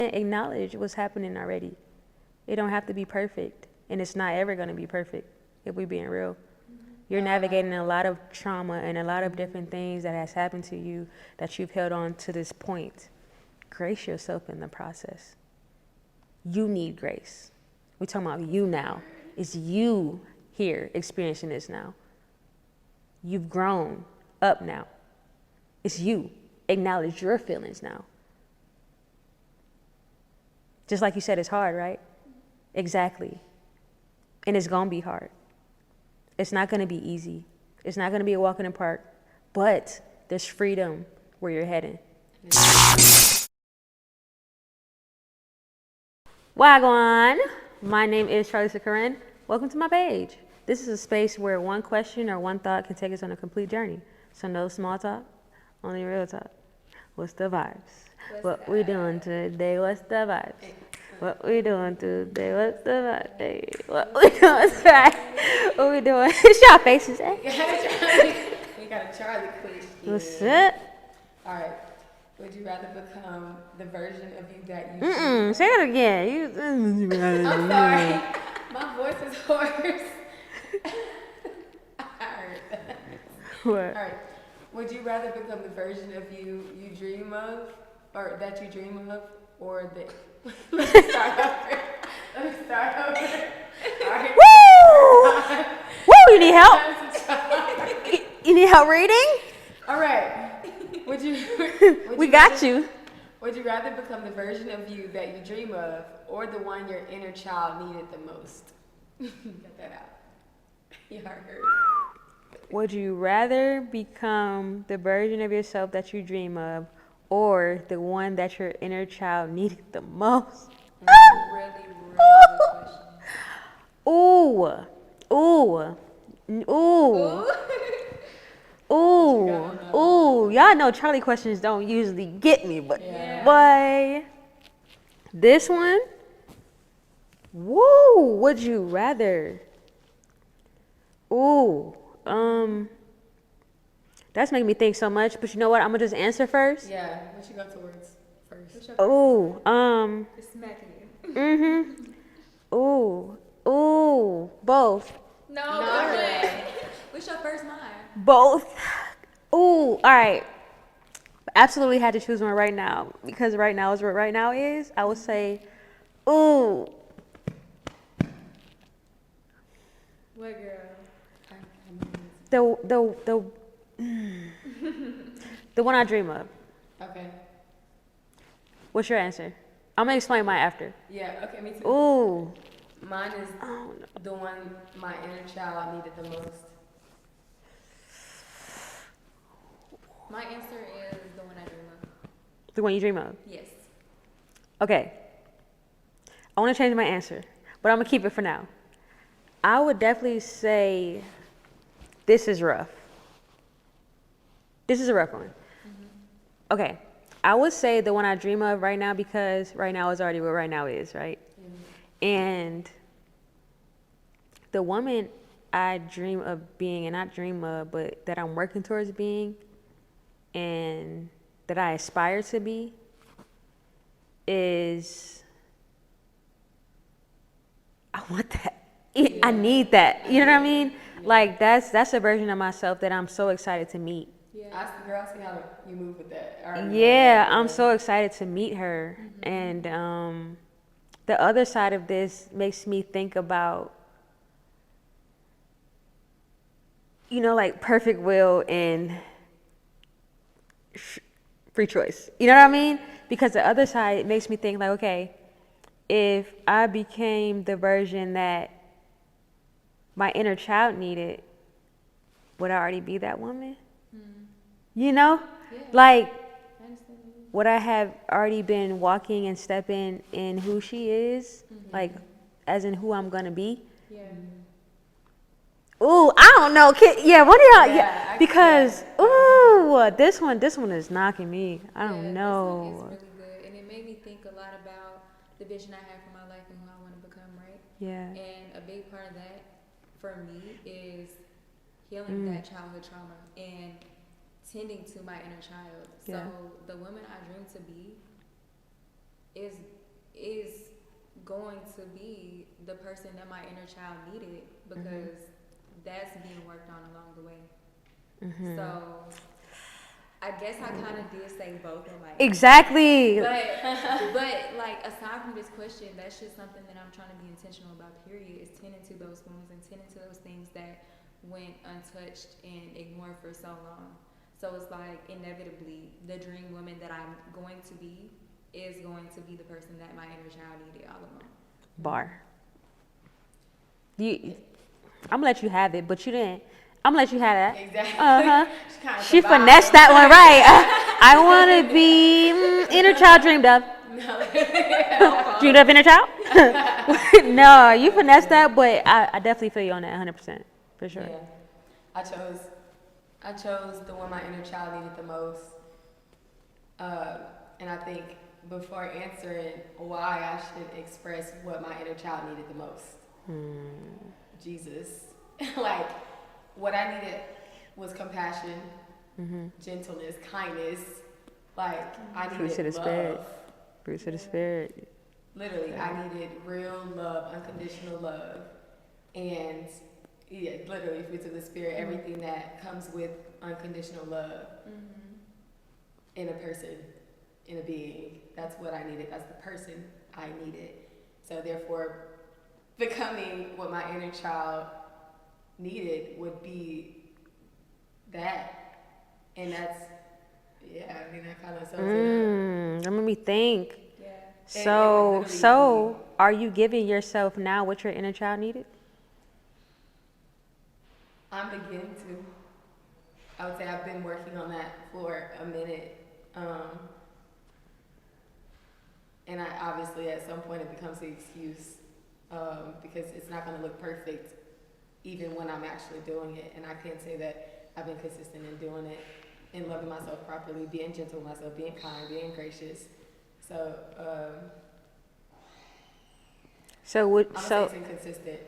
Acknowledge what's happening already. It don't have to be perfect, and it's not ever going to be perfect if we being real. You're navigating a lot of trauma and a lot of different things that has happened to you that you've held on to this point. Grace yourself in the process. You need grace. We're talking about you now. It's you here experiencing this now. You've grown up now. It's you. Acknowledge your feelings now. Just like you said, it's hard, right? Exactly. And it's going to be hard. It's not going to be easy. It's not going to be a walk in the park. But there's freedom where you're heading. Wagwan. My name is Charliza Corinne. Welcome to my page. This is a space where one question or one thought can take us on a complete journey. So no small talk, only real talk. What's the vibes? What we doing today? What's the vibes? What we doing today? What's the vibes? Hey, what we doing today? What we doing? It's y'all faces, eh? We got a Charlie quiz. What's up? All right. Would you rather become the version of you that you Say that again. I'm sorry. My voice is hoarse. I heard that. What? All right. Would you rather become the version of you dream of, or that you dream of, or the... Let me start over. All right. Woo! Woo! You need help? You need help reading? All right. We got you. Would you rather become the version of you that you dream of, or the one your inner child needed the most? Get that out. You heard. Would you rather become the version of yourself that you dream of, or the one that your inner child needed the most? Really good question. Ooh. Y'all know Charlie questions don't usually get me, but boy, this one, woo, would you rather? That's making me think so much, but you know what? I'm gonna just answer first. Yeah, what you go towards first? It's smacking you. Both. No. What's your first mind? Both. All right. Absolutely had to choose one right now because right now is what right now is. I would say, What girl? the one I dream of. Okay. What's your answer? I'm gonna explain mine after. Yeah. Okay. Me too. Ooh. Mine is the one my inner child needed the most. My answer is the one I dream of. The one you dream of. Yes. Okay. I want to change my answer, but I'm gonna keep it for now. I would definitely say this is rough. This is a rough one. Mm-hmm. Okay. I would say the one I dream of right now because right now is already what right now is, right? Mm-hmm. And the woman I dream of being, and not dream of, but that I'm working towards being, and that I aspire to be, is I want that. I need that. You know what I mean? Yeah. Like that's a version of myself that I'm so excited to meet. Yeah. Girl, I see how you move with that. Yeah, I'm so excited to meet her. Mm-hmm. And the other side of this makes me think about, like perfect will and free choice. You know what I mean? Because the other side makes me think like, okay, if I became the version that my inner child needed, would I already be that woman? Yeah. Like, would I have already been walking and stepping in who she is? Mm-hmm. Like, as in who I'm gonna be? Yeah. Ooh, I don't know. What do y'all? Yeah, because this one is knocking me. I don't know. This one is really good, and it made me think a lot about the vision I have for my life and who I want to become. Right. Yeah. And a big part of that for me is healing that childhood trauma and tending to my inner child. So the woman I dream to be is going to be the person that my inner child needed, because that's being worked on along the way. So I guess I kind of did say both in my Exactly. but like aside from this question, that's just something that I'm trying to be intentional about. Period. Is tending to those wounds and tending to those things that went untouched and ignored for so long. So it's like inevitably the dream woman that I'm going to be is going to be the person that my inner child needed all along. Bar. I'm gonna let you have it, but you didn't. I'm gonna let you have that. Exactly. She finessed that one right. I want to be inner child dreamed of. Dreamed of inner child? No, you finessed that, but I definitely feel you on that 100%. For sure. Yeah. I chose the one my inner child needed the most. And I think before answering why I should express what my inner child needed the most. Jesus. Like, what I needed was compassion, gentleness, kindness. Like, I needed Fruits of the love. spirit. Fruits of the spirit. Literally, I needed real love, unconditional love. And, yeah, literally, fruits of the spirit, everything that comes with unconditional love in a person, in a being. That's what I needed. That's the person I needed. So, therefore, becoming what my inner child needed would be that. And that's, yeah, I mean, that kind of sums it up. That made me think. Yeah. So are you giving yourself now what your inner child needed? I'm beginning to. I would say I've been working on that for a minute. And I obviously at some point it becomes the excuse because it's not going to look perfect even when I'm actually doing it. And I can't say that I've been consistent in doing it and loving myself properly, being gentle with myself, being kind, being gracious. So I'm gonna say it's inconsistent.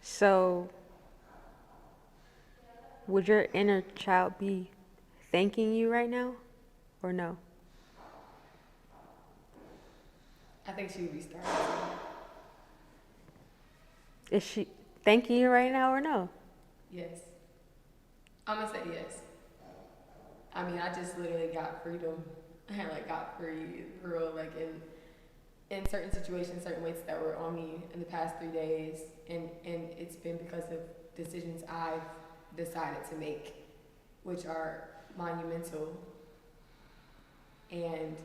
So would your inner child be thanking you right now or no? I think she would be starting. Is she thanking you right now or no? Yes. I'm gonna say yes. I mean, I just literally got freedom. I got free, real, in certain situations, certain weights that were on me in the past 3 days, and it's been because of decisions I've decided to make, which are monumental, and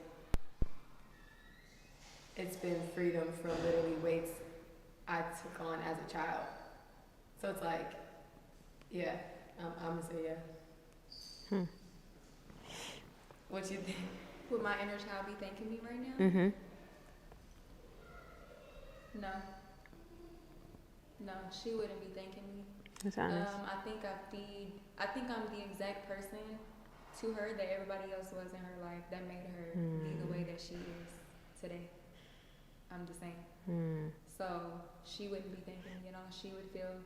it's been freedom from literally weights I took on as a child. So it's like, yeah, I'm gonna say yeah. What you think? Would my inner child be thanking me right now? Mm-hmm. No, she wouldn't be thanking me. That's honest. I think I'm the exact person to her that everybody else was in her life that made her be the way that she is today. I'm the same. So she wouldn't be thanking me at all. She would feel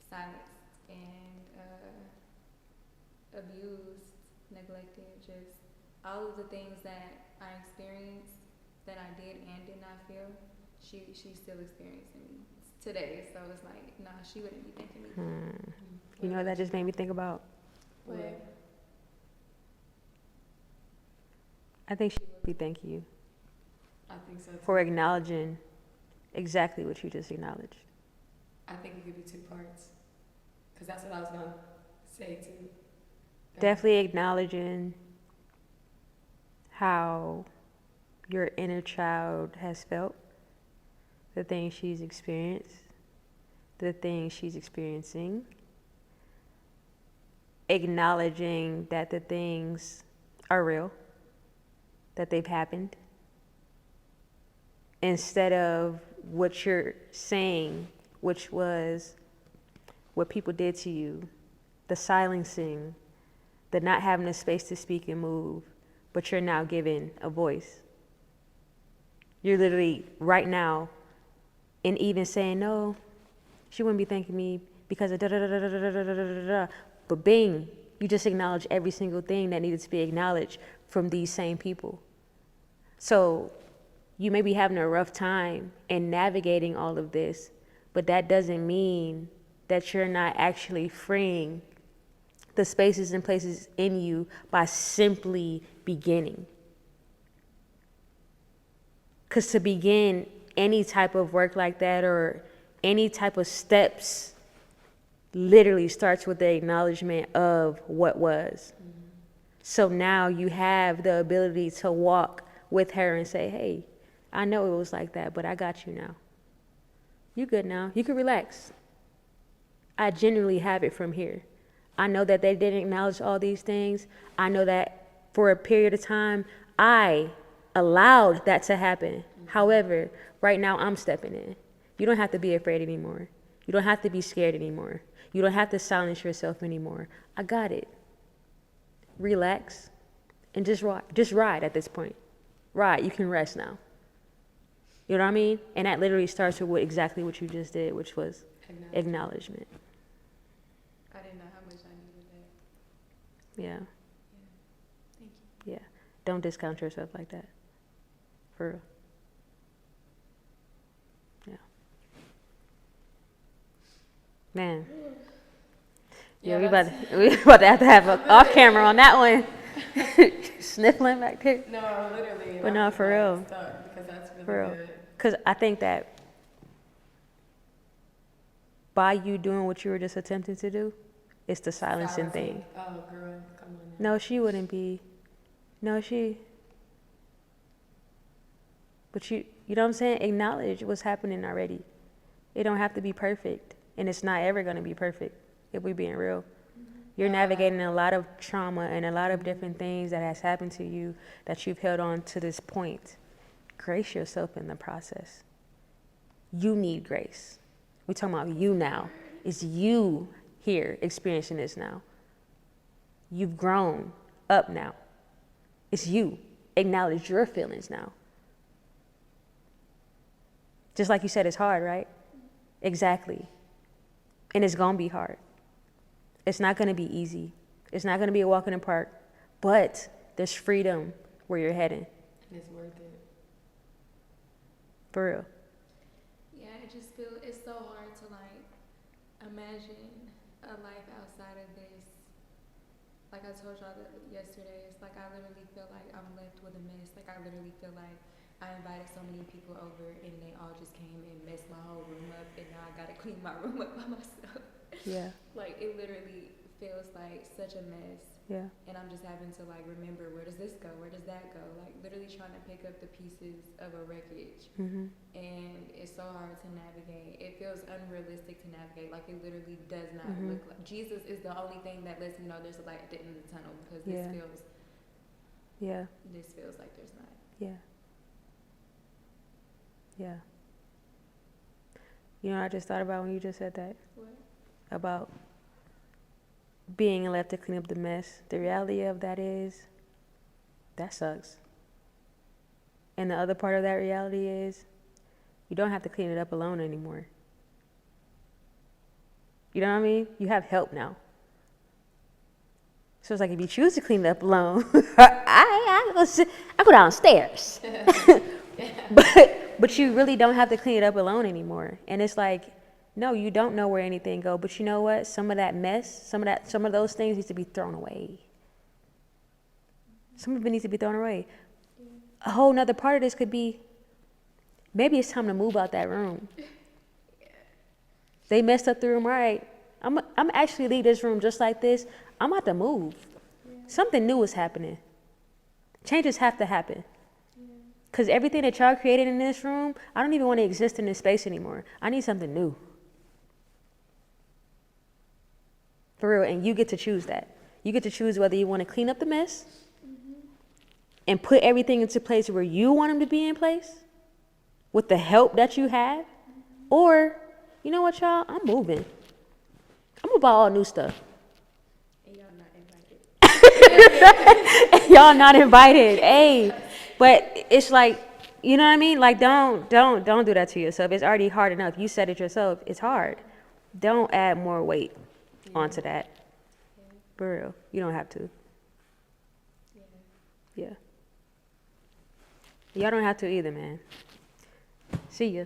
silenced and abused, neglected, just all of the things that I experienced that I did and did not feel, she's still experiencing me today. So it's like, nah, she wouldn't be thanking me. You know what that just made me think about? What? I think she would be thanking you I think so too. for acknowledging exactly what you just acknowledged. I think it could be two parts. Because that's what I was going to say too. Definitely acknowledging how your inner child has felt, the things she's experienced, the things she's experiencing. Acknowledging that the things are real, that they've happened. Instead of what you're saying, which was what people did to you, the silencing, the not having the space to speak and move, but you're now given a voice. You're literally right now, and even saying, no, she wouldn't be thanking me because of da-da-da-da-da-da-da-da-da. But bing, you just acknowledge every single thing that needed to be acknowledged from these same people. So you may be having a rough time in navigating all of this, but that doesn't mean that you're not actually freeing the spaces and places in you by simply beginning. Because to begin any type of work like that or any type of steps literally starts with the acknowledgement of what was. So now you have the ability to walk with her and say, hey, I know it was like that, but I got you now. You good now. You can relax. I genuinely have it from here. I know that they didn't acknowledge all these things. I know that for a period of time, I allowed that to happen. However, right now I'm stepping in. You don't have to be afraid anymore. You don't have to be scared anymore. You don't have to silence yourself anymore. I got it. Relax and just ride at this point. Ride. You can rest now. You know what I mean? And that literally starts with exactly what you just did, which was acknowledgement. I didn't know how much I needed that. Yeah. Thank you. Yeah. Don't discount yourself like that. For real. Yeah. Man. Yeah, we about to have a off camera on that one. Sniffling back there. No, literally. But no, for real. Because that's really For real. good. Because I think that by you doing what you were just attempting to do, it's the silencing thing. Oh, girl, come on now. No, she wouldn't be. No, she. But you know what I'm saying? Acknowledge what's happening already. It don't have to be perfect. And it's not ever going to be perfect, if we're being real. You're navigating a lot of trauma and a lot of different things that has happened to you that you've held on to this point. Grace yourself in the process. You need grace. We're talking about you now. It's you here experiencing this now. You've grown up now. It's you. Acknowledge your feelings now. Just like you said, it's hard, right? Exactly. And it's going to be hard. It's not going to be easy. It's not going to be a walk in the park. But there's freedom where you're heading. And it's worth it. For real. Yeah, I just feel it's so hard to like imagine a life outside of this. Like I told y'all yesterday, it's like I literally feel like I'm left with a mess. Like I literally feel like I invited so many people over and they all just came and messed my whole room up and now I gotta clean my room up by myself. Yeah. Like it literally feels like such a mess. Yeah. And I'm just having to like remember, where does this go? Where does that go? Like literally trying to pick up the pieces of a wreckage. Mm-hmm. And it's so hard to navigate. It feels unrealistic to navigate. Like it literally does not look like Jesus is the only thing that lets me know there's a light at the end of the tunnel, because this feels like there's not. Yeah. Yeah. You know, I just thought about when you just said that. What? About being left to clean up the mess. The reality of that is, that sucks. And the other part of that reality is, you don't have to clean it up alone anymore. You know what I mean? You have help now. So it's like, if you choose to clean it up alone, I go downstairs. But you really don't have to clean it up alone anymore. And it's like, no, you don't know where anything go. But you know what? Some of that mess, some of those things needs to be thrown away. Some of it needs to be thrown away. A whole nother part of this could be, maybe it's time to move out that room. They messed up the room, all right. I'm actually leave this room just like this. I'm about to move. Something new is happening. Changes have to happen. Because everything that y'all created in this room, I don't even want to exist in this space anymore. I need something new. For real. And you get to choose that. You get to choose whether you want to clean up the mess and put everything into place where you want them to be in place with the help that you have. Or, you know what, y'all? I'm moving. I'm going to buy all new stuff. And y'all not invited. Y'all not invited. Hey. But it's like, you know what I mean? Like, don't do that to yourself. It's already hard enough. You said it yourself. It's hard. Don't add more weight onto that. For real. You don't have to. Yeah. Y'all don't have to either, man. See ya.